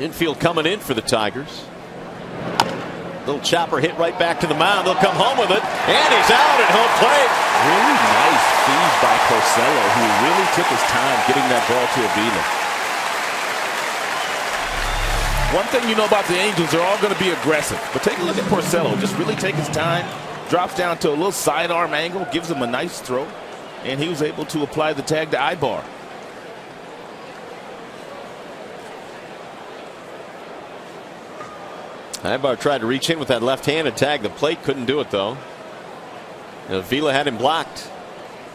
Infield coming in for the Tigers. Little chopper hit right back to the mound. They'll come home with it, and he's out at home plate. Really nice feed by Porcello, who really took his time getting that ball to Avila. One thing you know about the Angels, they're all going to be aggressive. But take a look at Porcello. Just really take his time, drops down to a little sidearm angle, gives him a nice throw, and he was able to apply the tag to Aybar. Aybar tried to reach in with that left hand and tag the plate. Couldn't do it, though. Avila had him blocked.